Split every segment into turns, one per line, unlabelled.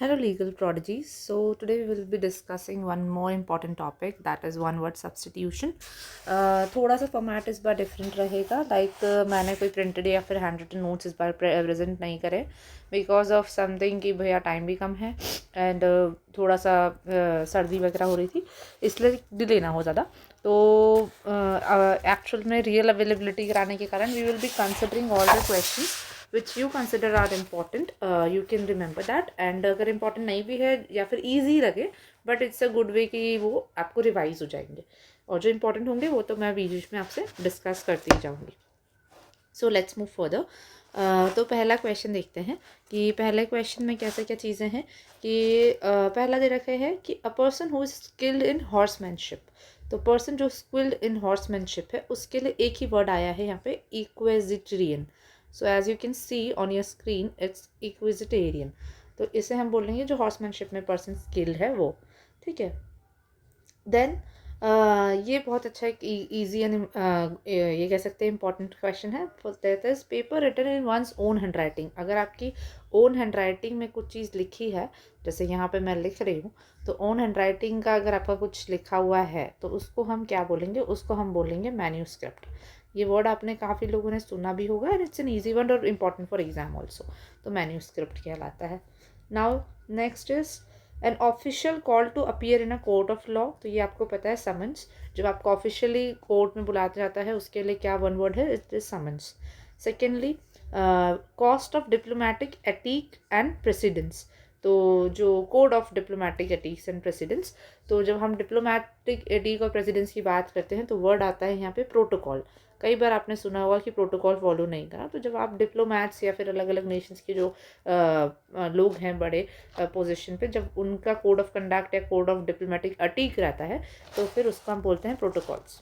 Hello, legal prodigies. So, today we will be discussing one more important topic, that is one word substitution. थोड़ा सा format इस बार different रहेगा. मैंने कोई printed या फिर हैंड रिटन नोट्स इस बार प्रेजेंट नहीं करे बिकॉज ऑफ समथिंग कि भैया टाइम भी कम है एंड थोड़ा सा सर्दी वगैरह हो रही थी, इसलिए डिले ना हो ज़्यादा. तो एक्चुअल में रियल अवेलेबिलिटी कराने के कारण we will be considering all the question which you consider are important. You can remember that. And अगर important नहीं भी है या फिर easy लगे, but it's a good way कि वो आपको revise हो जाएंगे, और जो important होंगे वो तो मैं बीच में आपसे discuss करती ही जाऊँगी. So let's move further. तो पहला क्वेश्चन देखते हैं कि पहले क्वेश्चन में कैसे क्या चीज़ें हैं कि पहला दे रखे हैं कि a person who is skilled in horsemanship. तो पर्सन जो स्किल्ड इन हॉर्समैनशिप है उसके लिए एक ही वर्ड आया है यहाँ पे, equestrian. So as you can see on your screen it's equestrian. तो इसे हम बोलेंगे जो हॉर्समैनशिप में पर्सन स्किल्ड है वो. ठीक है. देन ये बहुत अच्छा एक ईजी एंड ये कह सकते हैं इंपॉर्टेंट क्वेश्चन है. That is paper written in one's own hand writing. अगर आपकी ओन हैंड राइटिंग में कुछ चीज़ लिखी है, जैसे यहाँ पे मैं लिख रही हूँ, तो ओन हैंड राइटिंग का अगर आपका कुछ लिखा हुआ है तो उसको हम क्या बोलेंगे, उसको हम बोलेंगे मैन्यूस्क्रिप्ट. ये वर्ड आपने काफ़ी लोगों ने सुना भी होगा and it's an easy word और इम्पॉर्टेंट फॉर एग्जाम ऑल्सो. तो मैन्यूस्क्रिप्ट कहलाता है. Now next is an official call to appear in a court of law. तो ये आपको पता है समन्स. जब आपको ऑफिशियली कोर्ट में बुलाया जाता है उसके लिए क्या वन वर्ड है, it is summons. Secondly, code of diplomatic etiquette and precedence. तो जो code of diplomatic etiquette and precedence, तो जब हम डिप्लोमेटिक एटीक और प्रेसिडेंस की बात करते हैं तो वर्ड आता है यहाँ पे प्रोटोकॉल. कई बार आपने सुना होगा कि प्रोटोकॉल फॉलो नहीं करा. तो जब आप डिप्लोमैट्स या फिर अलग अलग नेशंस के जो लोग हैं बड़े पोजीशन पे, जब उनका कोड ऑफ कंडक्ट या कोड ऑफ डिप्लोमेटिक अटीक रहता है तो फिर उसको हम बोलते हैं protocols.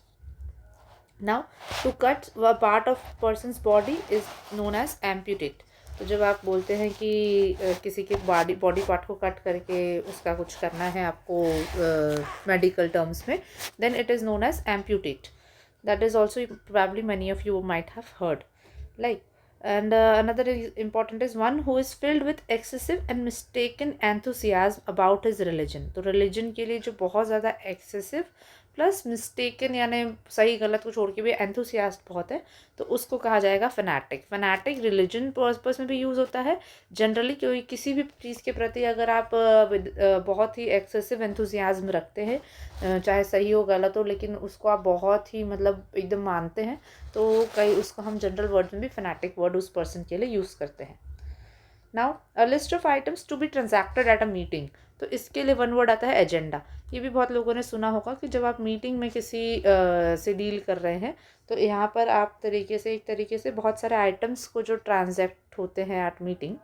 Now to cut a part of person's body is known as amputate. तो जब आप बोलते हैं कि किसी के बॉडी पार्ट को कट करके उसका कुछ करना है आपको मेडिकल टर्म्स में, then it is known as amputate. That is also probably many of you might have heard. Like, and another important is one who is filled with excessive and mistaken enthusiasm about his religion. तो religion के लिए जो बहुत ज़्यादा excessive plus mistaken यानी सही गलत को छोड़ के भी एंथुसियास्ट बहुत है, तो उसको कहा जाएगा फनाटिक. फनाटिक रिलीजन पर्पस में भी यूज़ होता है जनरली. कोई किसी भी चीज़ के प्रति अगर आप बहुत ही एक्सेसिव एंथुसियाज्म रखते हैं, चाहे सही हो गलत हो, लेकिन उसको आप बहुत ही मतलब एकदम मानते हैं, तो कई उसको हम जनरल वर्ड में भी फनाटिक वर्ड उस पर्सन के लिए यूज़ करते हैं. Now a list of items to be transacted at a meeting. तो इसके लिए वन वर्ड आता है एजेंडा. ये भी बहुत लोगों ने सुना होगा कि जब आप मीटिंग में किसी से डील कर रहे हैं तो यहाँ पर आप एक तरीके से बहुत सारे आइटम्स को जो ट्रांजैक्ट होते हैं eight meeting,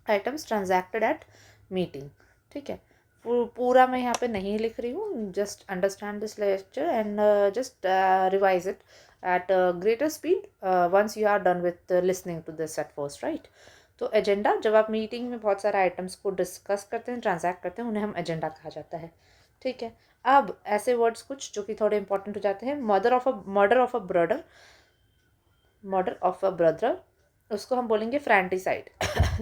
items transacted eight meeting. ठीक है. पूरा मैं यहाँ पे नहीं लिख रही हूँ, just understand this lecture and just revise it at greater speed once you are done with listening to this at first, right. तो एजेंडा, जब आप मीटिंग में बहुत सारे आइटम्स को डिस्कस करते हैं, ट्रांजैक्ट करते हैं, उन्हें हम एजेंडा कहा जाता है. ठीक है. अब ऐसे वर्ड्स कुछ जो कि थोड़े इंपॉर्टेंट हो जाते हैं. Murder of a brother. Murder of a brother उसको हम बोलेंगे फ्रैंटिसाइड.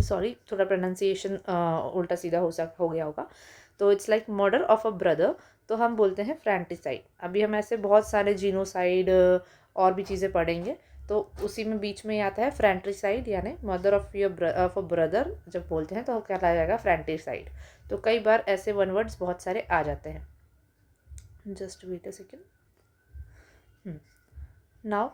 सॉरी, थोड़ा प्रोनाउंसिएशन उल्टा सीधा हो गया होगा. तो it's like murder of a brother, तो हम बोलते हैं फ्रैंटिसाइड. अभी हम ऐसे बहुत सारे जीनोसाइड और भी चीज़ें पढ़ेंगे, तो उसी में बीच में आता है फ्रैंटिसाइड, यानी मर्डर ऑफ अ ब्रदर जब बोलते हैं तो क्या जाएगा, फ्रैंटिसाइड. तो कई बार ऐसे वन वर्ड्स बहुत सारे आ जाते हैं. Just wait a second. Now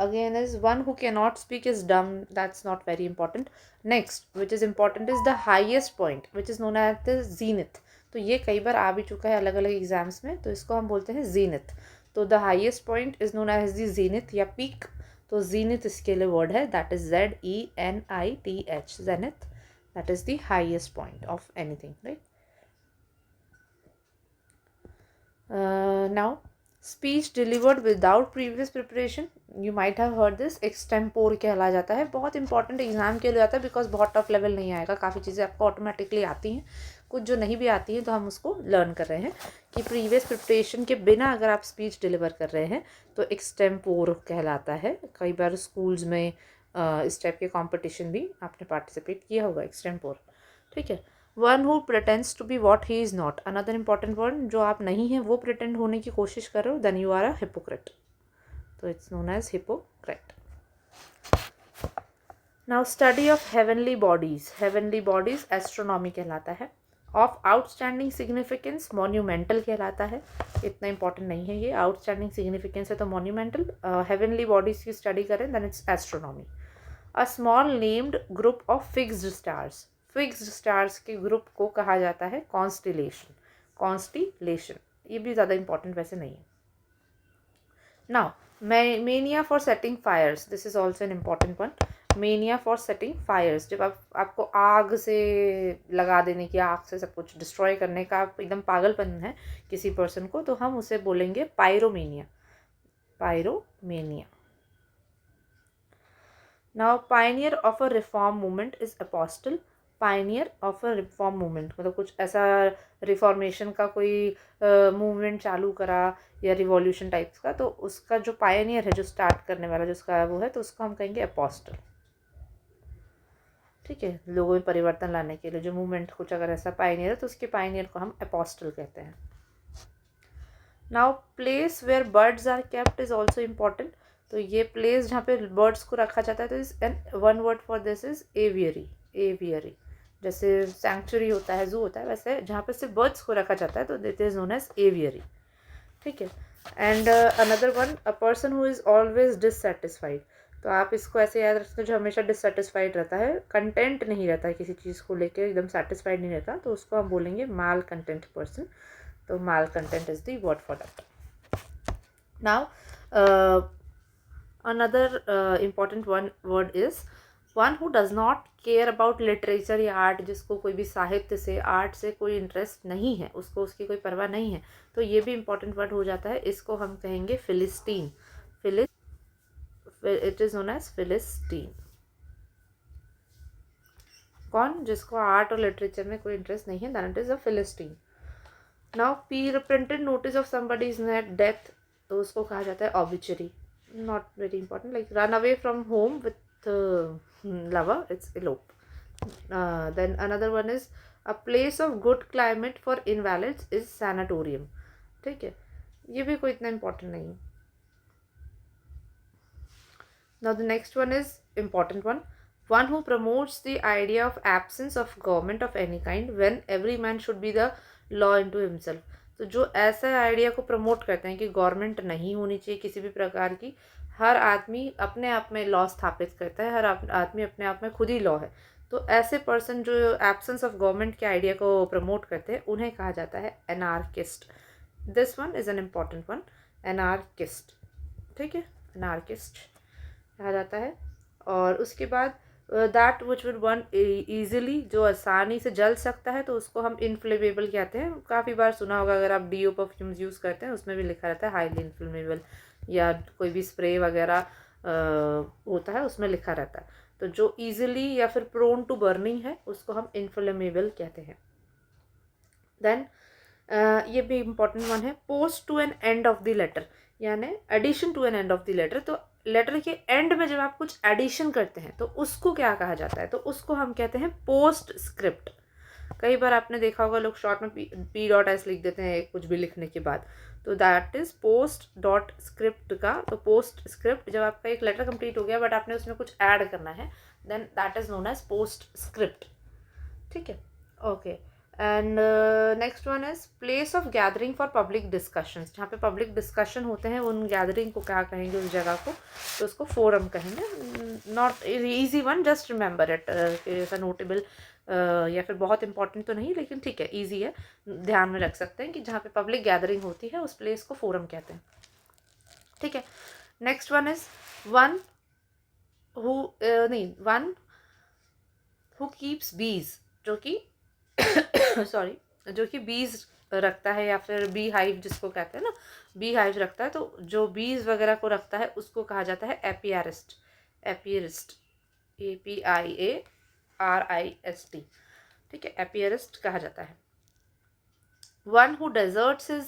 again is one who cannot speak is dumb. That's not very important. Next, which is important, is the highest point, which is known as the zenith. तो ये कई बार आ भी चुका है अलग अलग exams में, तो इसको हम बोलते हैं zenith. तो the highest point is known as the zenith या peak. तो zenith इसके लिए वर्ड है, that is ZENITH, zenith. That is the highest point of anything, right? Now, speech delivered without previous preparation. You might have heard this. Extempore कहला जाता है. बहुत important exam के लिए आता है बिकॉज बहुत टफ लेवल नहीं आएगा. काफ़ी चीज़ें आपको ऑटोमेटिकली आती हैं, कुछ जो नहीं भी आती हैं तो हम उसको लर्न कर रहे हैं कि प्रीवियस प्रिपरेशन के बिना अगर आप स्पीच डिलीवर कर रहे हैं तो एक्सटेम्पोर कहलाता है. कई बार स्कूल्स में इस टाइप के कॉम्पिटिशन भी आपने पार्टिसिपेट किया होगा, एक्सटेम्पोर. ठीक है. One who pretends to be what he is not, another important word, जो आप नहीं हैं वो प्रिटेंड होने की कोशिश कर रहे हो, then you are a hypocrite, तो it's known as hypocrite. Now study of heavenly bodies astronomy कहलाता है. ऑफ आउटस्टैंडिंग सिग्निफिकेंस मोन्यूमेंटल कहलाता है. इतना इंपॉर्टेंट नहीं है ये, आउटस्टैंडिंग सिग्निफिकेंस है तो मोन्यूमेंटल. हेवनली बॉडीज की स्टडी करें then it's astronomy. A small named group of fixed stars के ग्रुप को कहा जाता है कॉन्स्टिलेशन. ये भी ज़्यादा इंपॉर्टेंट वैसे नहीं है. Now mania for setting fires, this is also an important one. Mania for setting fires, जब आपको आग से लगा देने की, आग से सब कुछ डिस्ट्रॉय करने का आप एकदम पागलपन है किसी पर्सन को, तो हम उसे बोलेंगे pyromania. Now Pioneer of a reform movement is apostle. Pioneer of a reform movement मतलब कुछ ऐसा रिफॉर्मेशन का कोई मूवमेंट चालू करा या रिवॉल्यूशन टाइप्स का, तो उसका जो पायनियर है, जो स्टार्ट करने वाला, जो उसका वो है, तो उसको हम कहेंगे अपोस्टल. ठीक है, लोगों में परिवर्तन लाने के लिए जो मूवमेंट कुछ अगर ऐसा पायनियर है तो उसके पायनियर को हम अपोस्टल कहते हैं. Now place where birds are kept is also important. तो ये प्लेस जहाँ पे बर्ड्स को रखा जाता है, तो is an one word for this is aviary. जैसे सैंक्चुरी होता है, जू होता है, वैसे जहाँ पे सिर्फ बर्ड्स को रखा जाता है तो that is known as aviary. ठीक है. And another one, a person who is always dissatisfied. तो आप इसको ऐसे याद रखते हो, जो हमेशा डिससेटिस्फाइड रहता है, कंटेंट नहीं रहता है किसी चीज़ को लेकर, एकदम सेटिस्फाइड नहीं रहता, तो उसको हम बोलेंगे माल कंटेंट पर्सन. तो malcontent is the word for that. Now another important one word is one who does not care about literature या आर्ट. जिसको कोई भी साहित्य से, आर्ट से कोई इंटरेस्ट नहीं है, उसको उसकी कोई परवाह नहीं है, तो ये भी इंपॉर्टेंट वर्ड हो जाता है. इसको हम कहेंगे philistine. It is known as philistine. कौन? जिसको आर्ट और लिटरेचर में कोई इंटरेस्ट नहीं है, that it is a philistine. Now printed notice of somebody's death, तो उसको कहा जाता है obituary. Not very important. Like run away from home with lover, it's elope. Then another one is a place of good climate for invalids is sanatorium. ठीक है, ये भी कोई इतना इम्पोर्टेंट नहीं है. Now the next one is important one who promotes the idea of absence of government of any kind when every man should be the law unto himself. तो जो ऐसा आइडिया को प्रमोट करते हैं कि गवर्नमेंट नहीं होनी चाहिए किसी भी प्रकार की, हर आदमी अपने आप में लॉ स्थापित करता है, हर आदमी अपने आप में खुद ही लॉ है, तो ऐसे पर्सन जो एब्सेंस ऑफ गवर्नमेंट के आइडिया को प्रमोट करते हैं उन्हें कहा जाता है anarchist. This one is an important one, anarchist. ठीक है, एनार्किस्ट कहा जाता है. और उसके बाद that which will burn easily, जो आसानी से जल सकता है, तो उसको हम इनफ्लेमेबल कहते हैं. काफ़ी बार सुना होगा अगर आप डीओ परफ्यूम्स यूज़ करते हैं, उसमें भी लिखा रहता है हाईली इनफ्लेमेबल, या कोई भी स्प्रे वगैरह होता है उसमें लिखा रहता है. तो जो ईजिली या फिर प्रोन टू बर्निंग है उसको हम इनफ्लेमेबल कहते हैं. देन ये भी इम्पॉर्टेंट वन है, post to an end of the letter, यानी addition to an end of the letter. तो लेटर के एंड में जब आप कुछ एडिशन करते हैं तो उसको क्या कहा जाता है, तो उसको हम कहते हैं पोस्ट स्क्रिप्ट. कई बार आपने देखा होगा लोग शॉर्ट में P.S लिख देते हैं कुछ भी लिखने के बाद, तो that is post dot script का. तो पोस्ट स्क्रिप्ट, जब आपका एक लेटर कंप्लीट हो गया बट आपने उसमें कुछ ऐड करना है, then that is known as postscript. ठीक है, okay. And next one is place of gathering for public discussions. जहाँ पे पब्लिक डिस्कशन होते हैं उन गैदरिंग को क्या कहेंगे, उस जगह को, तो उसको फोरम कहेंगे. Not easy one, just remember it. ऐसा नोटेबल या फिर बहुत इंपॉर्टेंट तो नहीं, लेकिन ठीक है, ईजी है, ध्यान में रख सकते हैं कि जहाँ पे पब्लिक गैदरिंग होती है उस प्लेस को फोरम कहते हैं. ठीक है. Next one is one who keeps बीज, जो कि सॉरी, जो कि बीज रखता है, या फिर बी हाइव जिसको कहते हैं ना, बी हाइव रखता है, तो जो बीज वगैरह को रखता है उसको कहा जाता है एपियरिस्ट. APIARIST. ठीक है, एपियरिस्ट कहा जाता है. One who deserts his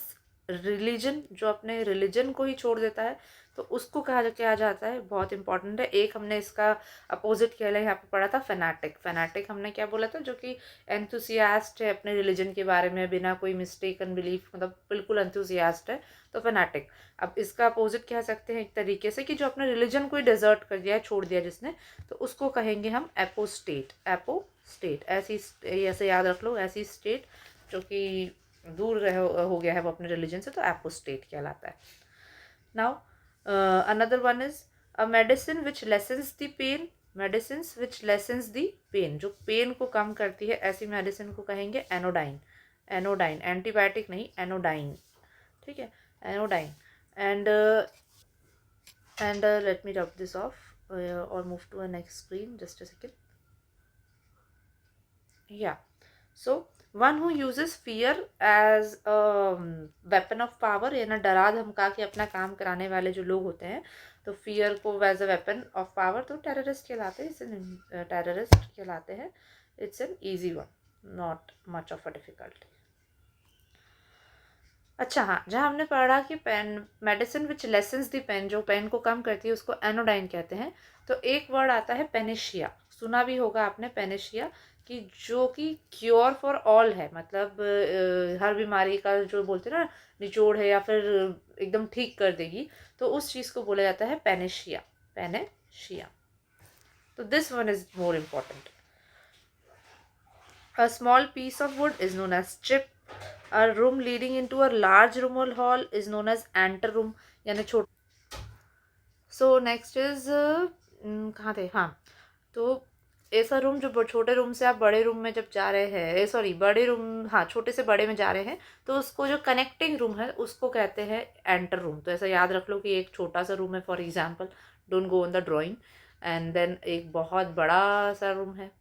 religion, जो अपने रिलीजन को ही छोड़ देता है, तो उसको कहा जाता है, बहुत इंपॉर्टेंट है। एक हमने इसका अपोजिट किया है, यहाँ पे पढ़ा था फैनाटिक। फैनाटिक हमने क्या बोला था, जो कि एंथुसियास्ट है अपने रिलीजन के बारे में, बिना कोई मिस्टेक एंड बिलीफ, मतलब बिल्कुल एंथुसियास्ट है, तो फैनाटिक। अब इसका अपोजिट कह सकते हैं एक तरीके से, कि जो अपने रिलीजन को ही डिजर्ट कर दिया, छोड़ दिया जिसने, तो उसको कहेंगे हम एपोस्टेट। एपोस्टेट, ऐसी, ऐसे याद रख लो, ऐसी स्टेट जो कि दूर हो गया है वो अपने रिलीजन से, तो एपोस्टेट कहलाता है। Now another one is a medicine which lessens the pain. Medicines which lessens the pain, जो पेन को कम करती है, ऐसी मेडिसिन को कहेंगे एनोडाइन। एनोडाइन, एंटीबायोटिक नहीं, एनोडाइन, ठीक है, anodyne. And let me rub this off और move to a next screen, just a second. Yeah. So one who uses fear as a weapon of power, या ना डरा धमका के अपना काम कराने वाले जो लोग होते हैं, तो फियर को as a weapon of power, तो टेररिस्ट कहलाते हैं। टेररिस्ट कहलाते हैं। It's an easy one, not much of a difficulty. अच्छा, हाँ, जहाँ हमने पढ़ा कि pain, medicine which lessens the pain, जो पेन को कम करती है उसको एनोडाइन कहते हैं। तो एक वर्ड आता है पेनिशिया, सुना भी होगा आपने पेनिशिया, कि जो कि क्योर फॉर ऑल है, मतलब हर बीमारी का जो बोलते हैं ना निचोड़ है, या फिर एकदम ठीक कर देगी, तो उस चीज़ को बोला जाता है पेनिशिया। पेनिशिया। तो this one is more important. A small piece of wood is known as chip. A room leading into a large room or hall is known as anteroom, यानी छोटा। सो नेक्स्ट इज, कहाँ थे, हाँ, तो ऐसा room जो छोटे room से आप बड़े रूम में जब जा रहे हैं, सॉरी बड़े रूम, हाँ, छोटे से बड़े में जा रहे हैं, तो उसको जो कनेक्टिंग रूम है उसको कहते हैं एंटर रूम। तो ऐसा याद रख लो कि एक छोटा सा रूम है, for example, don't go on the drawing, and then एक बहुत बड़ा सा रूम है,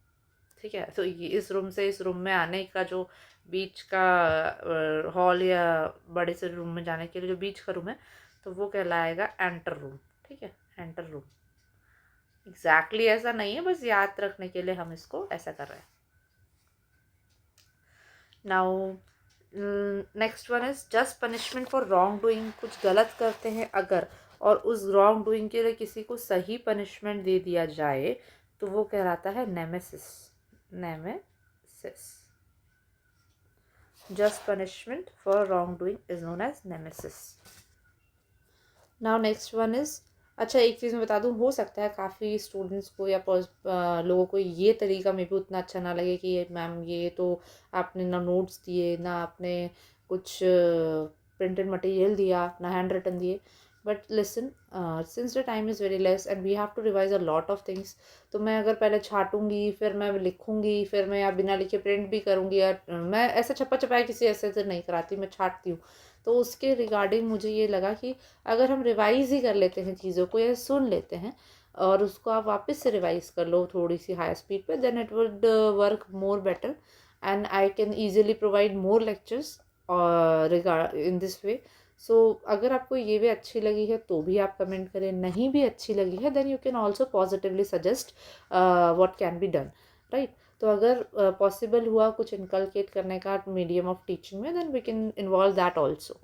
ठीक है। तो ये इस रूम से इस रूम में आने का जो बीच का हॉल, या बड़े से रूम में जाने के लिए जो बीच का रूम है, तो वो कहलाएगा एंटर रूम, ठीक है, एंटर रूम। एग्जैक्टली ऐसा नहीं है, बस याद रखने के लिए हम इसको ऐसा कर रहे हैं। Now next one is just punishment for wrong doing. कुछ गलत करते हैं अगर, और उस रॉन्ग डूइंग के लिए किसी को सही पनिशमेंट दे दिया जाए, तो वो कहलाता है nemesis. Nemesis, just punishment for wrongdoing is known as nemesis. Now next one is, अच्छा एक चीज़ मैं बता दूँ, हो सकता है काफ़ी स्टूडेंट्स को या लोगों को ये तरीका में भी उतना अच्छा ना लगे कि मैम ये तो आपने ना नोट्स दिए, ना आपने कुछ प्रिंटेड मटेरियल दिया, ना हैंड रिटन दिए, but listen, since the time is very less and we have to revise a lot of things, तो मैं अगर पहले छाटूंगी, फिर मैं लिखूंगी, फिर मैं या बिना लिखे प्रिंट भी करूंगी, या मैं ऐसा छप्पा छपाई किसी ऐसे से नहीं कराती, मैं छाटती हूँ। तो उसके रिगार्डिंग मुझे ये लगा कि अगर हम रिवाइज ही कर लेते हैं चीज़ों को, या सुन लेते हैं और उसको आप वापस से रिवाइज कर लो थोड़ी सी हाई स्पीड पे, then it would work more better, and I can easily provide more lectures regarding this way. So अगर आपको ये भी अच्छी लगी है तो भी आप कमेंट करें, नहीं भी अच्छी लगी है then you can also positively suggest what can be done, right. तो अगर पॉसिबल हुआ कुछ इनकलकेट करने का मीडियम ऑफ टीचिंग में, then we can involve that also.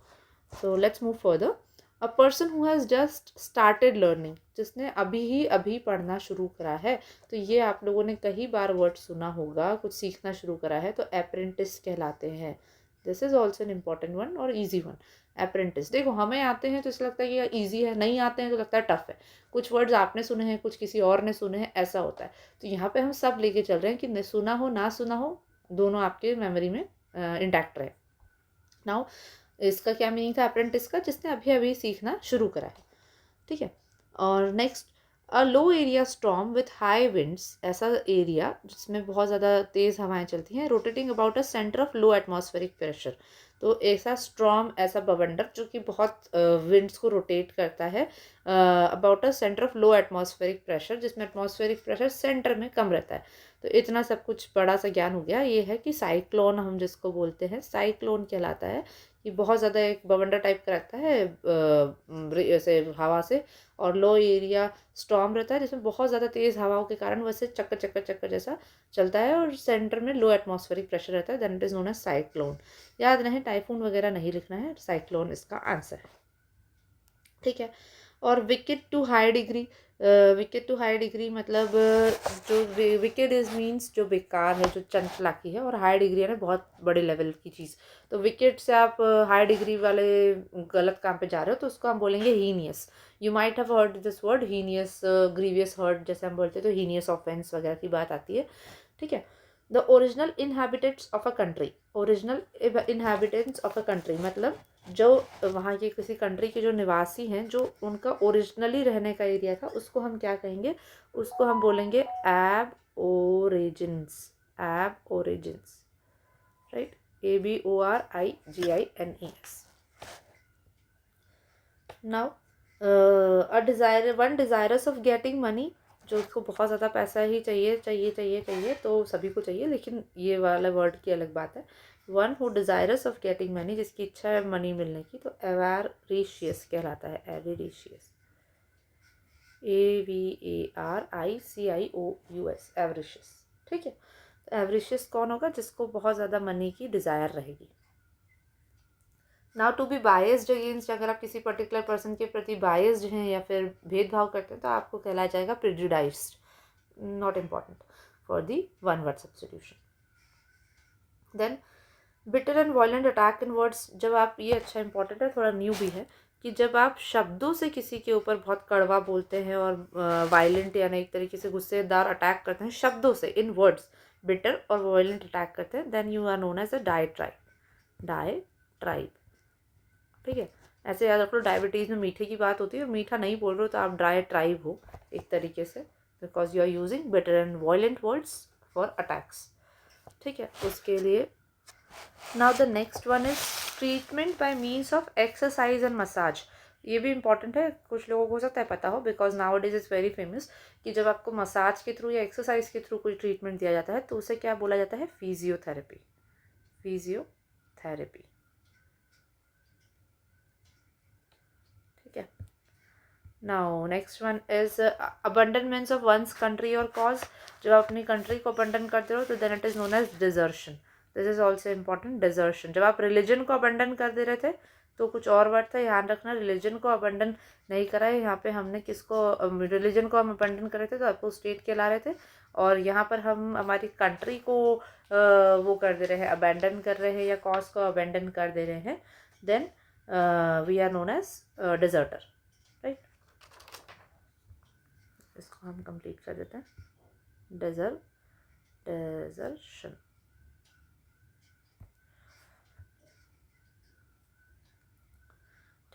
So let's move further. A person who has just started learning, जिसने अभी पढ़ना शुरू करा है, तो ये आप लोगों ने कई बार वर्ड सुना होगा, कुछ सीखना शुरू करा है, तो अप्रेंटिस कहलाते हैं। This is also an important one और ईजी वन। अप्रेंटिस, देखो हमें आते हैं तो इसलिए लगता है कि ये ईजी है, नहीं आते हैं तो लगता है टफ है, कुछ वर्ड्स आपने सुने हैं, कुछ किसी और ने सुने हैं, ऐसा होता है। तो यहाँ पे हम सब लेके चल रहे हैं कि सुना हो ना सुना हो, दोनों आपके मेमोरी में इंटैक्ट रहे। नाउ इसका क्या मीनिंग था अप्रेंटिस का, जिसने अभी सीखना शुरू करा है, ठीक है। और next, a low area storm with high winds, ऐसा एरिया जिसमें बहुत ज़्यादा तेज़ हवाएं चलती हैं, rotating about a centre of low atmospheric pressure. तो ऐसा स्टॉर्म, ऐसा बवंडर जो कि बहुत विंड्स को रोटेट करता है about a centre of low atmospheric pressure, जिसमें एटमॉस्फेरिक प्रेशर सेंटर में कम रहता है। तो इतना सब कुछ बड़ा सा ज्ञान हो गया। ये है कि साइक्लोन हम जिसको बोलते हैं, साइक्लोन कहलाता है कि बहुत ज़्यादा एक बवंडर टाइप का रहता है ऐसे हवा से, और लो एरिया स्टॉर्म रहता है जिसमें बहुत ज़्यादा तेज़ हवाओं के कारण वैसे चक्कर चक्कर चक्कर जैसा चलता है, और सेंटर में लो एटमॉस्फेरिक प्रेशर रहता है, then it is known as cyclone. याद रहे टाइफून वगैरह नहीं लिखना है, साइक्लोन इसका आंसर है। ठीक है। और wicked to high degree, wicked to high degree मतलब जो विकेट इज मीन्स जो बेकार है, जो चंचलाकी है, और हाई डिग्री है ना बहुत बड़े लेवल की चीज़। तो विकेट से आप हाई डिग्री वाले गलत काम पे जा रहे हो तो उसको हम बोलेंगे heinous. You might have heard this word heinous, grievous heard जैसे हम बोलते हैं, तो हीनियस ऑफेंस वगैरह की बात आती है। ठीक है। The original inhabitants of a country, original inhabitants of a country मतलब जो वहाँ के किसी कंट्री के जो निवासी हैं, जो उनका ओरिजिनली रहने का एरिया था, उसको हम क्या कहेंगे, उसको हम बोलेंगे एब ओरिजिन्स, एब origins, right, ABORIGINES। Now a desire one desirous of getting money, जो उसको बहुत ज़्यादा पैसा ही चाहिए चाहिए चाहिए चाहिए, तो सभी को चाहिए, लेकिन ये वाला वर्ड की अलग बात है। One who desirous of getting money, जिसकी इच्छा है मनी मिलने की, तो एवारिशियस कहलाता है, एवेरिशियस, AVARICIOUS, एवरिशियस। ठीक है। तो एवरिशियस कौन होगा, जिसको बहुत ज़्यादा मनी की डिज़ायर रहेगी। Now to be biased against, अगर आप किसी पर्टिकुलर पर्सन के प्रति बायस्ड हैं या फिर भेदभाव करते हैं तो आपको कहलाया जाएगा prejudiced, not important for the one word substitution. Then bitter and violent attack in words, जब आप, ये अच्छा इंपॉर्टेंट है, थोड़ा न्यू भी है, कि जब आप शब्दों से किसी के ऊपर बहुत कड़वा बोलते हैं और वायलेंट यानी एक तरीके से गुस्सेदार अटैक करते हैं शब्दों से, इन वर्ड्स बिटर और वायलेंट अटैक करते हैं, then you are known as a diatribe, diatribe. ठीक है। ऐसे याद रख लो, डायबिटीज़ में मीठे की बात होती है, मीठा नहीं बोल रहे हो तो आप ड्राई ट्राइब हो एक तरीके से, because you are using bitter and violent words for attacks. ठीक है। उसके लिए now the next one is treatment by means of exercise and massage. ये भी इंपॉर्टेंट है, कुछ लोगों को हो सकता है पता हो, because now it is very famous, कि जब आपको मसाज के थ्रू या एक्सरसाइज के थ्रू कोई ट्रीटमेंट दिया जाता है तो उसे क्या बोला जाता है, फिजियोथेरेपी, फिजियोथेरेपी। ठीक है। Now next one is abandonments of one's country और कॉज, जब आप अपनी कंट्री को अबंडन करते हो तो then it is known as desertion, this is also important, desertion. जब आप रिलीजन को अबंडन कर दे रहे थे तो कुछ और वर्ड था, ध्यान रखना, रिलीजन को अबंडन नहीं करा है यहाँ पे हमने, किसको, रिलीजन को हम अबंडन कर रहे थे तो आपको स्टेट कहला रहे थे, और यहाँ पर हम हमारी कंट्री को वो कर दे रहे हैं, अबेंडन कर रहे हैं, या कॉज को अबेंडन कर दे रहे हैं, then we are known as deserter, right. इसको हम कंप्लीट कर देते हैं, डेजर्शन।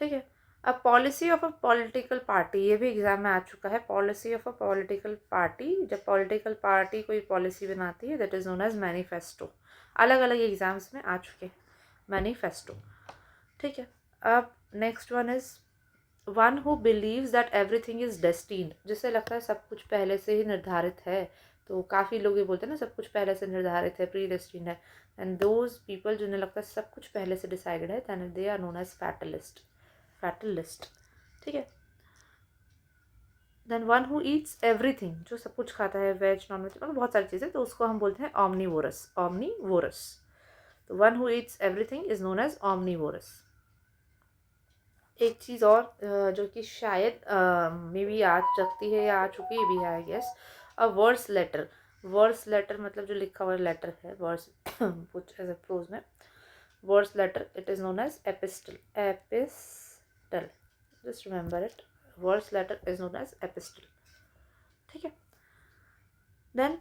ठीक है। अब policy of a political party, ये भी एग्जाम में आ चुका है, policy of a political party, जब पॉलिटिकल पार्टी कोई पॉलिसी बनाती है that is known as manifesto, अलग अलग एग्जाम्स में आ चुके हैं, मैनिफेस्टो। ठीक है। अब next one is one who believes that everything is destined, जिससे लगता है सब कुछ पहले से ही निर्धारित है, तो काफ़ी लोग ये बोलते हैं ना सब कुछ पहले से निर्धारित है, प्री डेस्टिन्ड है, एंड दोज पीपल जिन्हें लगता है सब कुछ पहले से डिसाइडेड है, then they are known as fatalist, fatalist. ठीक है। Then one who eats everything, जो सब कुछ खाता है, वेज नॉन वेज मतलब बहुत सारी चीज़ें, तो उसको हम बोलते हैं ऑमनीवोरस, ऑमनीवोरस। तो one who eats everything is known as omnivorous. एक चीज़ और जो कि शायद मे बी आ सकती है या आ चुकी भी है I guess, a verse letter, verse letter मतलब जो लिखा हुआ लेटर है, वर्स कुछ ऐसे प्रोज में, verse letter it is known as epistle, epistle, just remember it, verse letter is known as epistle. ठीक है। देन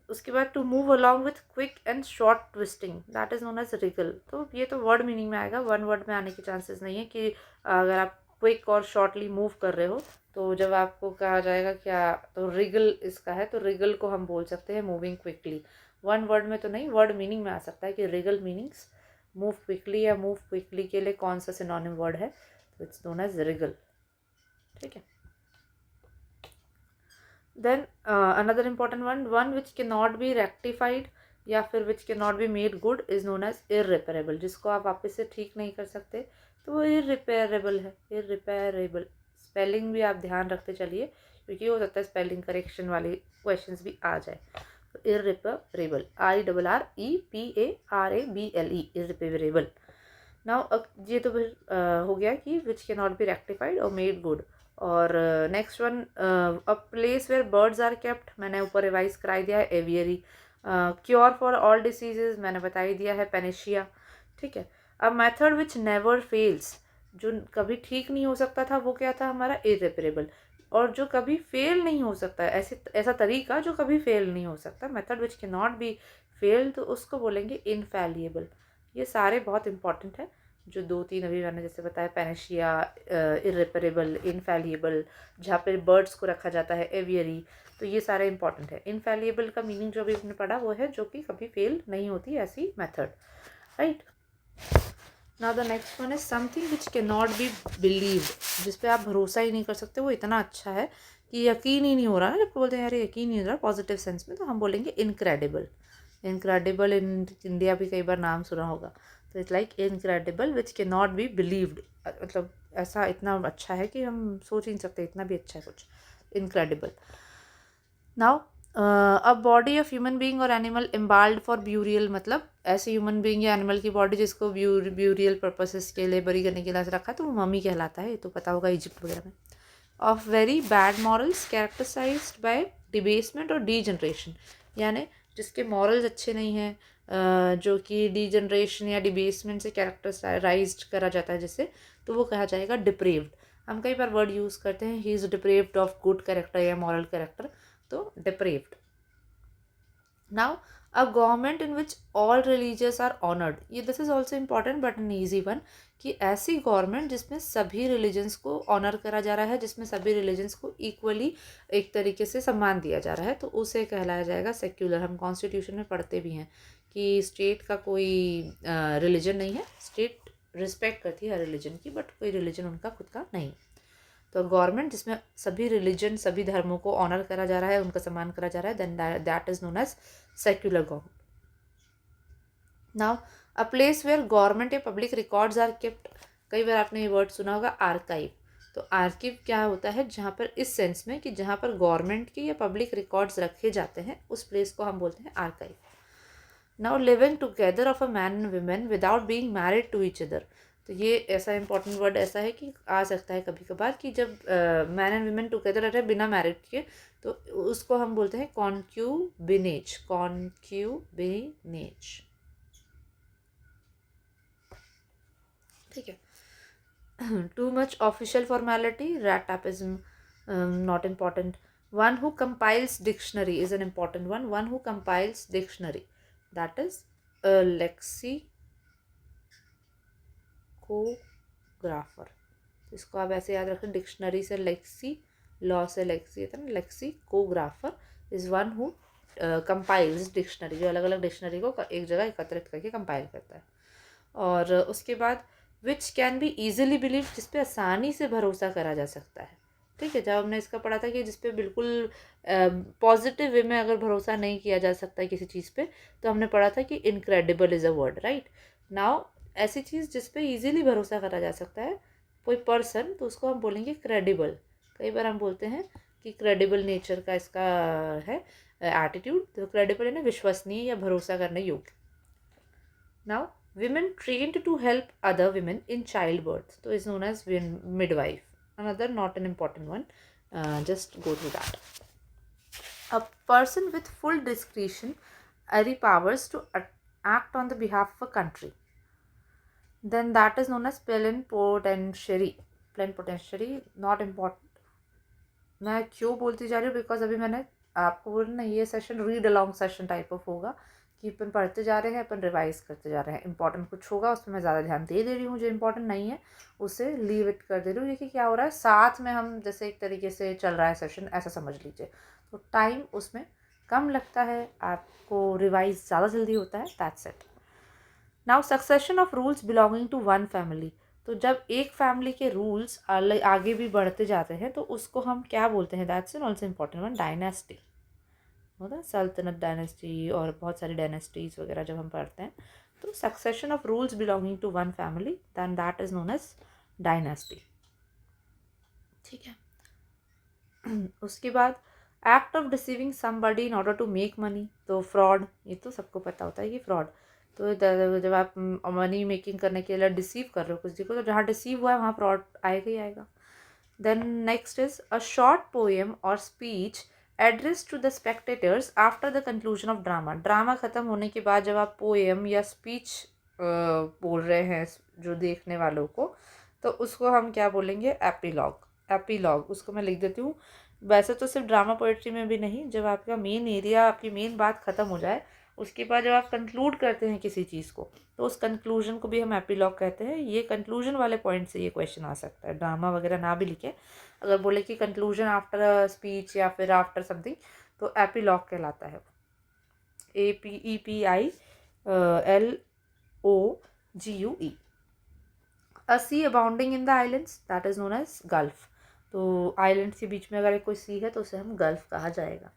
उसके बाद to move along with quick and short twisting, that is known as wriggle. तो ये तो word meaning में आएगा, one word में आने के चांसेस नहीं है, कि अगर आप क्विक और शॉर्टली मूव कर रहे हो तो जब आपको कहा जाएगा क्या, तो रिगल इसका है, तो रिगल को हम बोल सकते हैं मूविंग क्विकली, वन वर्ड में तो नहीं, वर्ड मीनिंग में आ सकता है कि रिगल मीनिंग्स मूव क्विकली, या मूव क्विकली के लिए कौन सा सिनोनिम वर्ड है, तो इट्स नोन एज रिगल। ठीक है। Then another important one which cannot be rectified, या फिर which can not be made good is known as irreparable, जिसको आप वापस से ठीक नहीं कर सकते तो वो इररिपेरेबल है, इररिपेरेबल। स्पेलिंग भी आप ध्यान रखते चलिए, क्योंकि हो सकता है स्पेलिंग करेक्शन वाले क्वेश्चंस भी आ जाए। तो इररिपेरेबल, IRREPARABLE, इररिपेरेबल। नाउ ये तो फिर हो गया कि which can not be rectified और मेड गुड। और next one, a place where birds are kept, मैंने ऊपर रिवाइज कराई दिया है, aviary. Cure for all diseases मैंने बता ही दिया है, पेनिशिया। ठीक है, a method which never fails, जो कभी ठीक नहीं हो सकता था वो क्या था हमारा, इररिपेरेबल। और जो कभी फेल नहीं हो सकता है, ऐसा तरीका जो कभी फेल नहीं हो सकता, method which can not B fail, तो उसको बोलेंगे इनफैलिएबल। ये सारे बहुत इंपॉर्टेंट है, जो 2-3 अभी मैंने जैसे बताया, पेनिशिया, इररिपेरेबल, इनफैलिएबल, जहाँ पे बर्ड्स को रखा जाता है, एवियरी। तो ये सारे इंपॉर्टेंट है। इनफैलिएबल का मीनिंग जो अभी हमने पढ़ा वो है जो कि कभी फेल नहीं होती ऐसी method, right. Now the next one is something which can not B believed, जिस पे आप भरोसा ही नहीं कर सकते, वो इतना अच्छा है कि यकीन ही नहीं हो रहा ना, जब बोलते हैं यार यकीन नहीं हो रहा पॉजिटिव सेंस में, तो हम बोलेंगे इनक्रेडिबल। इनक्रेडिबल इन इंडिया भी कई बार नाम सुना होगा, तो it's like incredible which can not B believed, मतलब ऐसा इतना अच्छा है कि हम सोच ही नहीं सकते, इतना भी अच्छा है कुछ, incredible. Now a body of human being और एनिमल एम्बाल्ड फॉर ब्यूरियल, मतलब ऐसे ह्यूमन बीइंग या एनिमल की बॉडी जिसको ब्यूरियल पर्पसेस के लिए, बरी करने के लिए रखा है, तो वो मम्मी कहलाता है, ये तो पता होगा इजिप्ट वगैरह में। Of very bad morals characterized by debasement और डीजनरेशन, यानी जिसके मॉरल्स अच्छे नहीं हैं, जो कि डीजनरेशन या डिबेसमेंट से कैरेक्टराइज्ड करा जाता है जिससे, तो वो कहा जाएगा डिप्रेव्ड। हम कई बार वर्ड यूज़ करते हैं, he is depraved of good character या मॉरल कैरेक्टर, तो depraved. Now a government in which all religious are honoured, ये this is also important but an easy one, कि ऐसी गवर्नमेंट जिसमें सभी रिलीजन्स को ऑनर करा जा रहा है, जिसमें सभी रिलीजन्स को इक्वली एक तरीके से सम्मान दिया जा रहा है, तो उसे कहलाया जाएगा सेक्युलर। हम कॉन्स्टिट्यूशन में पढ़ते भी हैं कि स्टेट का कोई रिलीजन नहीं है, स्टेट रिस्पेक्ट करती है हर रिलीजन की, बट कोई रिलीजन उनका खुद का नहीं। तो गवर्नमेंट जिसमें सभी रिलीजन, सभी धर्मों को ऑनर करा जा रहा है, उनका सम्मान करा जा रहा है, then that is known as secular government. Now a place where government या पब्लिक रिकॉर्ड्स आर केप्ट, कई बार आपने ये वर्ड सुना होगा आर्काइव। तो आर्किव क्या होता है, जहाँ पर इस सेंस में कि जहाँ पर गवर्नमेंट के या पब्लिक रिकॉर्ड्स रखे जाते हैं, उस प्लेस को हम बोलते हैं archive. Now living together of a man and women without being married to each other, तो ये ऐसा इंपॉर्टेंट वर्ड ऐसा है कि आ सकता है कभी कभार कि जब मैन एंड वुमेन टुगेदर रह रहे बिना मैरिड के, तो उसको हम बोलते हैं कॉन्क्यूबिनेज, कॉन्क्यूबिनेज। ठीक है। Too much official formality, red tapism, not important. One who compiles dictionary is an important one, one who compiles dictionary, that is lexicographer. इसको आप ऐसे याद रखें, डिक्शनरी से लेक्सी, लॉ से लेक्सी होता है ना, lexicographer is one who compiles dictionary, जो अलग अलग डिक्शनरी को एक जगह एकत्रित करके कंपाइल करता है। और उसके बाद which can be easily believe, जिस पे आसानी से भरोसा करा जा सकता है। ठीक है, जब हमने इसका पढ़ा था कि जिस पे बिल्कुल पॉजिटिव वे में अगर भरोसा नहीं किया जा सकता है किसी चीज़ पे, तो हमने पढ़ा था कि incredible is a word, right. Now ऐसी चीज़ जिस पे ईजिली भरोसा करा जा सकता है, कोई पर्सन, तो उसको हम बोलेंगे क्रेडिबल। कई बार हम बोलते हैं कि क्रेडिबल नेचर का इसका है एटीट्यूड, तो क्रेडिबल है ना, विश्वसनीय या भरोसा करने योग्य। Now women trained to help other women in childbirth, so is known as midwife. Another not an important one, just go through that. A person with full discretion, airy powers to act on the behalf of a country, then that is known as plenipotentiary. Plenipotentiary not important. मैं क्यों बोलती जा रही हूँ, because अभी मैंने आपको बोला ना, ये session read along session type of होगा, कि अपन पढ़ते जा रहे हैं, अपन रिवाइज करते जा रहे हैं, इंपॉर्टेंट कुछ होगा उसमें मैं ज़्यादा ध्यान दे रही हूँ, जो इंपॉर्टेंट नहीं है उसे लीव इट कर दे रही हूँ। देखिए क्या हो रहा है, साथ में हम जैसे एक तरीके से चल रहा है सेशन, ऐसा समझ लीजिए, तो टाइम उसमें कम लगता है, आपको रिवाइज ज़्यादा जल्दी होता है, that's it. Now succession of rules belonging to one family, तो जब एक फैमिली के रूल्स आगे भी बढ़ते जाते हैं, तो उसको हम क्या बोलते हैं, that's an also important one, dynasty. होता है सल्तनत डायनेस्टी और बहुत सारी डायनेस्टीज वगैरह जब हम पढ़ते हैं, तो succession of rules belonging to one family then that is known as dynasty. ठीक है। उसके बाद act of deceiving somebody in order to make money, तो फ्रॉड, ये तो सबको पता होता है कि फ्रॉड, तो जब आप मनी मेकिंग करने के लिए डिसीव कर रहे हो किसी को, तो जहाँ डिसीव हुआ है वहाँ फ्रॉड आएगा ही आएगा। Then next is a short poem और speech address to the spectators after the conclusion of drama, drama ख़त्म होने के बाद जब आप पोएम या स्पीच बोल रहे हैं जो देखने वालों को, तो उसको हम क्या बोलेंगे, एपीलॉग। एपीलॉग उसको मैं लिख देती हूँ। वैसे तो सिर्फ ड्रामा पोइट्री में भी नहीं, जब आपका मेन एरिया, आपकी मेन बात ख़त्म हो जाए, उसके बाद जब आप कंक्लूड करते हैं किसी चीज़ को, तो उस कंक्लूजन को भी हम एपीलॉग कहते हैं। ये कंक्लूजन वाले पॉइंट से ये क्वेश्चन आ सकता है, ड्रामा वगैरह ना भी लिखे, अगर बोले कि कंक्लूजन आफ्टर अ स्पीच या फिर आफ्टर समथिंग, तो एपीलॉग कहलाता है। APEPILOGUE। A sea abounding in the islands that is known as gulf, तो आइलैंड्स के बीच में अगर कोई सी है तो उसे हम गल्फ कहा जाएगा।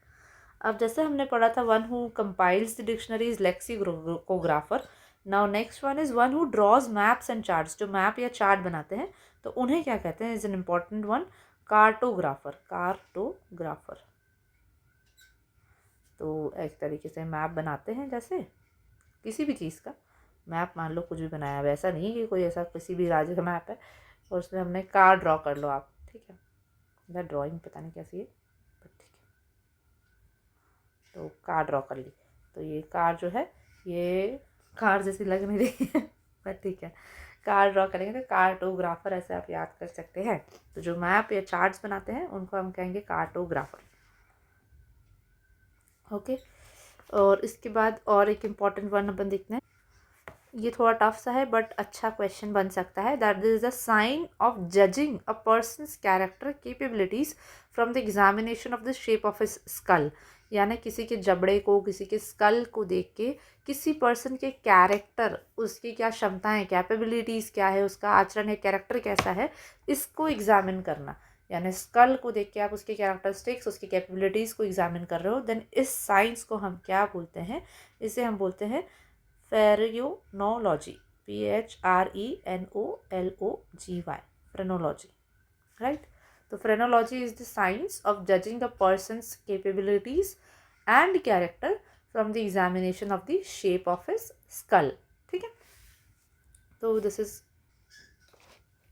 अब जैसे हमने पढ़ा था, one who compiles the dictionary is lexicographer. Now next one is one who draws maps and charts, जो मैप या चार्ट बनाते हैं तो उन्हें क्या कहते हैं, is an important one, cartographer. Cartographer तो एक तरीके से मैप बनाते हैं, जैसे किसी भी चीज़ का मैप, मान लो कुछ भी बनाया, वैसा नहीं कि कोई ऐसा किसी भी राज्य का मैप है और उसमें हमने कार ड्रॉ कर लो आप, ठीक है, या ड्राइंग पता नहीं कैसी है, बट ठीक है, तो कार ड्रॉ कर ली, तो ये कार जो है ये कार जैसी लग नहीं रही है पर ठीक है, कार ड्रॉ करेंगे तो कार्टोग्राफर ऐसे आप याद कर सकते हैं। तो जो मैप या चार्ट्स बनाते हैं उनको हम कहेंगे कार्टोग्राफर। ओके, और इसके बाद और एक इम्पॉर्टेंट वन अपन देखते हैं, ये थोड़ा टफ सा है बट अच्छा क्वेश्चन बन सकता है, that is the sign of judging a person's character capabilities from the examination of the shape of his skull, यानी किसी के जबड़े को, किसी के स्कल को देख के किसी पर्सन के कैरेक्टर, उसकी क्या क्षमताएं, कैपेबिलिटीज़ क्या है, उसका आचरण है, कैरेक्टर कैसा है, इसको एग्जामिन करना। यानी स्कल को देख के आप उसके कैरेक्टरिस्टिक्स, उसकी कैपेबिलिटीज़ को एग्जामिन कर रहे हो, देन इस साइंस को हम क्या बोलते हैं, इसे हम बोलते हैं phrenology, PHRENOLOGY, phrenology, right? So phrenology is the science of judging a person's capabilities and character from the examination of the shape of his skull. ठीक है, तो this is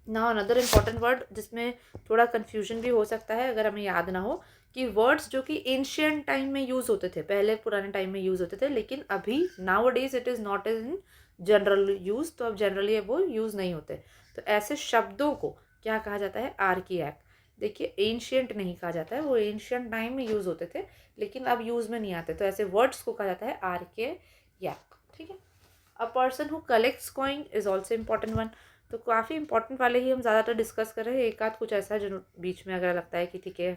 now another important word जिसमें थोड़ा confusion भी हो सकता है अगर हमें याद ना हो, कि वर्ड्स जो कि एंशियंट टाइम में यूज़ होते थे, पहले पुराने टाइम में यूज़ होते थे, लेकिन अभी now days it is not in general use, तो अब जनरली वो यूज़ नहीं होते। तो ऐसे शब्दों को क्या कहा जाता है, आर्कियाक। देखिए एंशियंट नहीं कहा जाता है, वो एंशियंट टाइम में यूज़ होते थे लेकिन अब यूज़ में नहीं आते, तो ऐसे वर्ड्स को कहा जाता है आर्कियाक। ठीक है, a person who collects coin is also important one. तो काफ़ी इंपॉर्टेंट वाले ही हम ज़्यादातर डिस्कस कर रहे हैं, एक आध कुछ ऐसा जो बीच में अगर लगता है कि ठीक है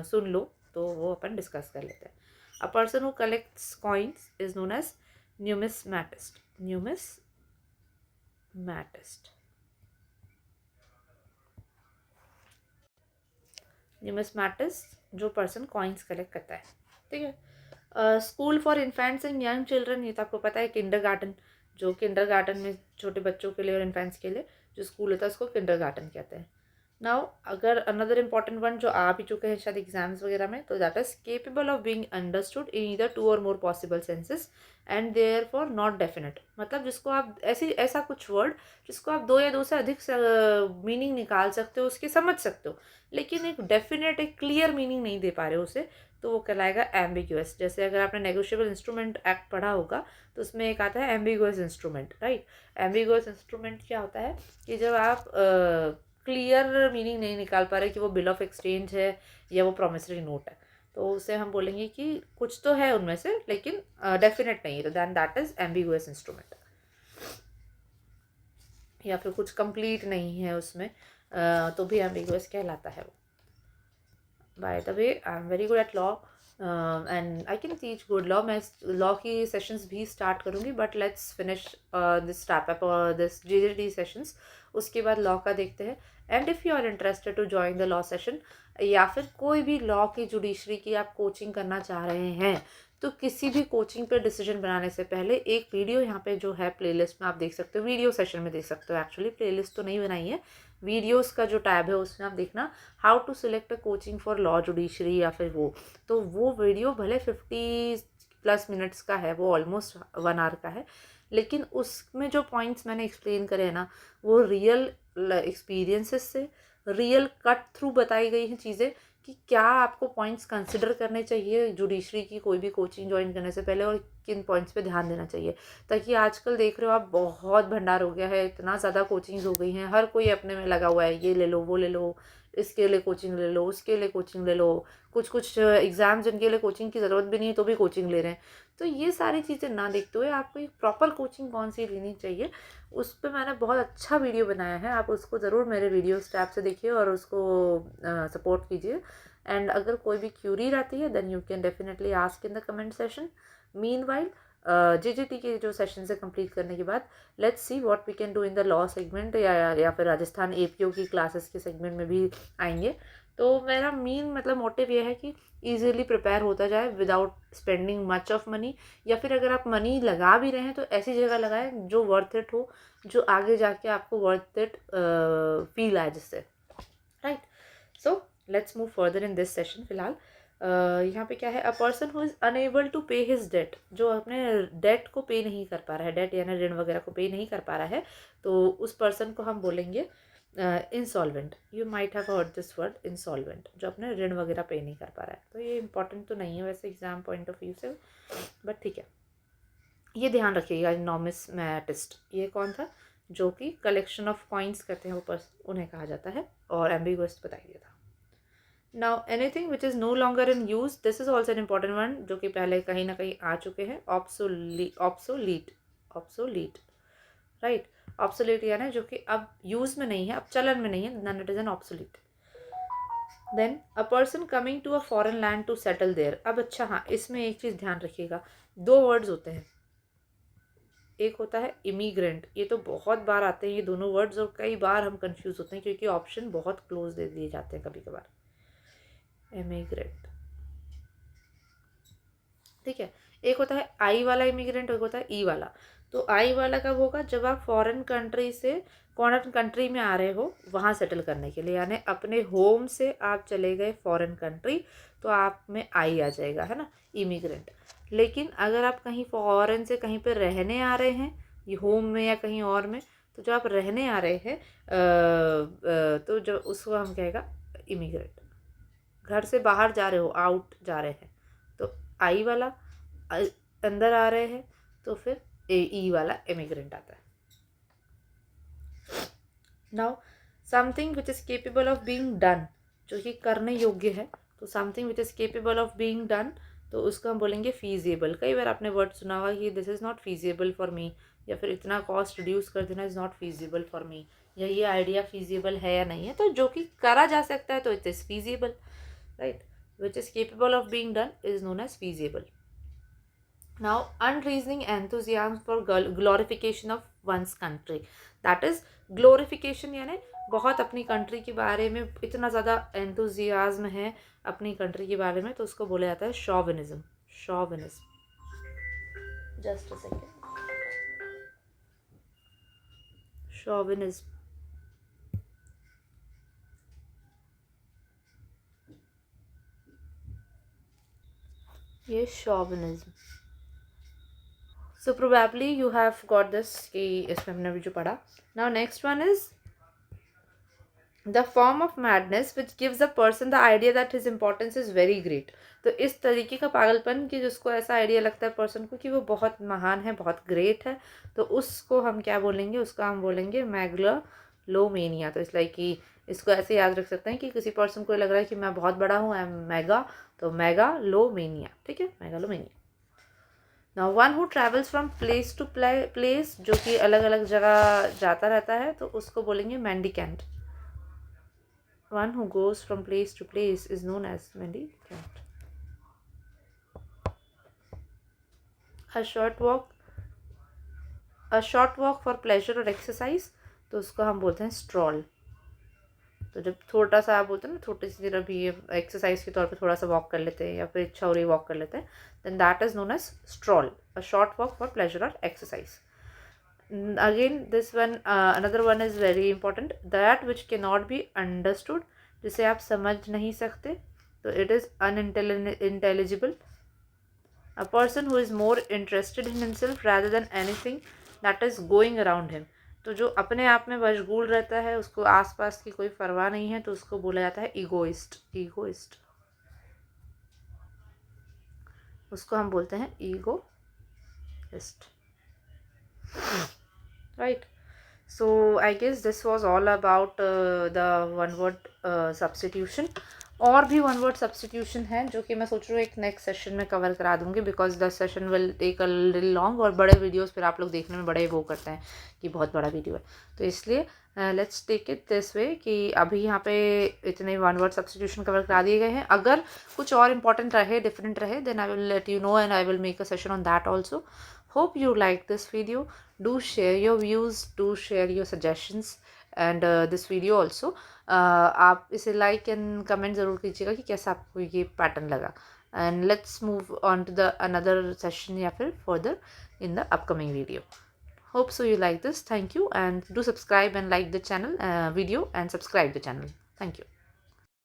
सुन लो, तो वो अपन डिस्कस कर लेते हैं। A person who collects coins is known as numismatist. Numismatist numismatist जो पर्सन कॉइन्स कलेक्ट करता है। ठीक है, school for infants and young children, ये तो आपको पता है, किंडरगार्टन, जो किंडरगार्टन में छोटे बच्चों के लिए और इन्फेंट्स के लिए जो स्कूल होता है उसको किंडरगार्टन कहते हैं। नाउ अगर अनदर इम्पॉर्टेंट वन जो आ भी चुके हैं शायद एग्जाम्स वगैरह में, तो that is capable of being understood in either two or more possible senses and therefore not definite, मतलब जिसको आप ऐसा कुछ वर्ड जिसको आप दो या दो से अधिक मीनिंग निकाल सकते हो, उसके समझ सकते हो, लेकिन एक डेफिनेट, एक क्लियर मीनिंग नहीं दे पा रहे हो उसे, तो वो कहलाएगा एम्बिग्यूअस। जैसे अगर आपने नेगोशिएबल इंस्ट्रूमेंट एक्ट पढ़ा होगा तो उसमें एक आता है ambiguous instrument, right. Ambiguous instrument क्या होता है कि जब आप क्लियर मीनिंग नहीं निकाल पा रहे कि वो बिल ऑफ एक्सचेंज है या वो प्रॉमिसरी नोट है, तो उसे हम बोलेंगे कि कुछ तो है उनमें से लेकिन डेफिनेट नहीं है, तो then that is ambiguous instrument. या फिर कुछ कंप्लीट नहीं है उसमें, तो भी एम्बिग्यूअस कहलाता है वो। By the way I am very good at law and I can teach good law. मैं लॉ की सेशंस भी स्टार्ट करूँगी, but let's finish this start up और दिस जीजेडी सेशंस, उसके बाद लॉ का देखते हैं। And if you are interested to join the law session, या फिर कोई भी लॉ की जुडिशरी की आप कोचिंग करना चाह रहे हैं, तो किसी भी कोचिंग पे डिसीजन बनाने से पहले एक वीडियो यहाँ पे जो है प्लेलिस्ट में आप देख सकते हो, वीडियो सेशन में देख सकते हो, एक्चुअली प्लेलिस्ट तो नहीं बनाई है, वीडियोस का जो टैब है उसमें आप देखना how to select a coaching for law judiciary या फिर तो वो वीडियो भले 50+ मिनट्स का है, वो ऑलमोस्ट 1 आवर का है, लेकिन उसमें जो पॉइंट्स मैंने एक्सप्लेन करे हैं ना, वो रियल एक्सपीरियंसेस से रियल कट थ्रू बताई गई हैं चीज़ें कि क्या आपको पॉइंट्स कंसिडर करने चाहिए जुडिशरी की कोई भी कोचिंग ज्वाइन करने से पहले, और किन पॉइंट्स पे ध्यान देना चाहिए। ताकि आजकल देख रहे हो आप, बहुत भंडार हो गया है, इतना ज़्यादा कोचिंग्स हो गई हैं, हर कोई अपने में लगा हुआ है, ये ले लो वो ले लो, इसके लिए कोचिंग ले लो, उसके लिए कोचिंग ले लो, कुछ कुछ एग्ज़ाम जिनके लिए कोचिंग की ज़रूरत भी नहीं है तो भी कोचिंग ले रहे हैं। तो ये सारी चीज़ें ना देखते हुए आपको एक प्रॉपर कोचिंग कौन सी लेनी चाहिए, उस पर मैंने बहुत अच्छा वीडियो बनाया है, आप उसको ज़रूर मेरे वीडियोस टैब से देखिए और उसको सपोर्ट कीजिए। एंड अगर कोई भी क्यूरी रहती है then you can definitely ask in the comment session. Meanwhile GGT के जो सेशन से कंप्लीट करने के बाद let's see what we can do in the law segment, या फिर राजस्थान एपीओ की क्लासेस के सेगमेंट में भी आएंगे। तो मेरा मेन मतलब मोटिव ये है कि ईजिली प्रिपेयर होता जाए without spending much of money, या फिर अगर आप मनी लगा भी रहे हैं तो ऐसी जगह लगाएं जो वर्थ इट हो, जो आगे जाके आपको वर्थ इट फील आए जिससे, right. So let's move further in this session. फिलहाल यहाँ पे क्या है, a person who is unable to pay his debt, जो अपने डेट को पे नहीं कर पा रहा है, डेट यानी ऋण वगैरह को पे नहीं कर पा रहा है, तो उस पर्सन को हम बोलेंगे insolvent. You might have heard this word insolvent, जो अपने ऋण वगैरह पे नहीं कर पा रहा है। तो ये इंपॉर्टेंट तो नहीं है वैसे एग्जाम पॉइंट ऑफ व्यू से, बट ठीक है, ये ध्यान रखिएगा। नॉमिसमैटिस्ट ये कौन था, जो कि कलेक्शन ऑफ कॉइन्स करते हैं, वो पर्सन उन्हें कहा जाता है, और एम्बिगुअस बताई दिया था। Now anything which is no longer in use, this is also an important one, जो कि पहले कहीं ना कहीं आ चुके हैं, ऑब्सोलीट, ऑब्सोलीट, राइट। ऑब्सोलीट यानी जो कि अब यूज में नहीं है, अब चलन में नहीं है, then it is an obsolete. Then a person coming to a foreign land to settle there. अब अच्छा हाँ, इसमें एक चीज़ ध्यान रखिएगा, 2 वर्ड्स होते हैं, एक होता है इमिग्रेंट, ये तो बहुत बार आते हैं ये दोनों वर्ड्स, और कई बार हम कंफ्यूज होते हैं क्योंकि ऑप्शन बहुत क्लोज दे दिए जाते हैं कभी कभार। इमिग्रेंट, ठीक है। एक होता है आई वाला इमिग्रेंट, एक होता है ई वाला। तो आई वाला कब होगा, जब आप फॉरेन कंट्री से फॉरेन कंट्री में आ रहे हो वहाँ सेटल करने के लिए, यानी अपने होम से आप चले गए फॉरेन कंट्री, तो आप में आई आ जाएगा, है ना, इमिग्रेंट। लेकिन अगर आप कहीं फॉरेन से कहीं पर रहने आ रहे हैं, ये होम में या कहीं और में, तो जो आप रहने आ रहे हैं तो जो उसको हम कहेगा इमिग्रेंट। घर से बाहर जा रहे हो, आउट जा रहे हैं, तो आई वाला, अंदर आ रहे हैं तो फिर ई वाला इमिग्रेंट आता है। Now something which is capable of being done, जो कि करने योग्य है, तो something which is capable of being done, तो उसको हम बोलेंगे फीजिएबल। कई बार आपने वर्ड सुना होगा कि this is not feasible for me, या फिर इतना कॉस्ट रिड्यूस कर देना is not feasible for me, या ये आइडिया फीजिएबल है या नहीं है, तो जो कि करा जा सकता है तो it is feasible, right, which is capable of being done is known as feasible. Now unreasoning enthusiasm for glorification of one's country, that is glorification, यानी बहुत अपनी कंट्री के बारे में इतना ज़्यादा एंथुजियाज्म है अपनी कंट्री के बारे में, तो उसको बोला जाता है शॉविनिज्म। शॉविनिज्म, जस्ट अ सेकेंड, शॉविनिज्म, ये chauvinism. So probably you have got this, कि इसमें हमने भी जो पढ़ा। Now next one is the form of madness which gives a person the idea that his importance is very great. तो इस तरीके का पागलपन कि जिसको ऐसा आइडिया लगता है पर्सन को कि वो बहुत महान है, बहुत ग्रेट है, तो उसको हम क्या बोलेंगे, उसको हम बोलेंगे मैगलोमेनिया। तो इस लाइक कि इसको ऐसे याद रख सकते हैं कि किसी पर्सन को लग रहा है कि मैं बहुत बड़ा हूँ, आई एम मेगा, तो मेगालोमेनिया, ठीक है, megalomania. Now one who travels from place to place, जो कि अलग अलग जगह जाता रहता है, तो उसको बोलेंगे mendicant. One who goes from place to place is known as mendicant. A short walk for pleasure or exercise, तो उसको हम बोलते हैं stroll. तो जब छोटा सा आप बोलते हैं ना, छोटी सी तरह भी एक्सरसाइज के तौर पे थोड़ा सा वॉक कर लेते हैं या फिर इच्छा हो रही वॉक कर लेते हैं, then that is known as stroll, a short walk for pleasure और exercise. Again, this one, another one is very important, that which cannot be understood, जिसे आप समझ नहीं सकते, तो it is unintelligible. A person who is more interested in himself rather than anything that is going around him. तो जो अपने आप में मशगूल रहता है, उसको आसपास की कोई परवाह नहीं है, तो उसको बोला जाता है ईगोइस्ट. ईगोइस्ट, उसको हम बोलते हैं egoist. Right. So I guess this was all about the one word substitution. और भी वन वर्ड सब्सटीट्यूशन है जो कि मैं सोच रही हूँ एक नेक्स्ट सेशन में कवर करा दूँगी, because the session will take a little long, और बड़े वीडियोस फिर आप लोग देखने में बड़े वो करते हैं कि बहुत बड़ा वीडियो है, तो इसलिए let's take it this way कि अभी यहाँ पे इतने वन वर्ड सब्सटीट्यूशन कवर करा दिए गए हैं. अगर कुछ और इंपॉर्टेंट रहे, डिफरेंट रहे, then I will let you know and I will make a session on that also. Hope you like this video. Do share your views, do share your suggestions and this video also. आप इसे like and comment ज़रूर कीजिएगा कि कैसा आपको ये pattern लगा. And let's move on to the another session या फिर further in the upcoming video. Hope so you like this. Thank you, and do subscribe and like the channel video and subscribe the channel. Thank you.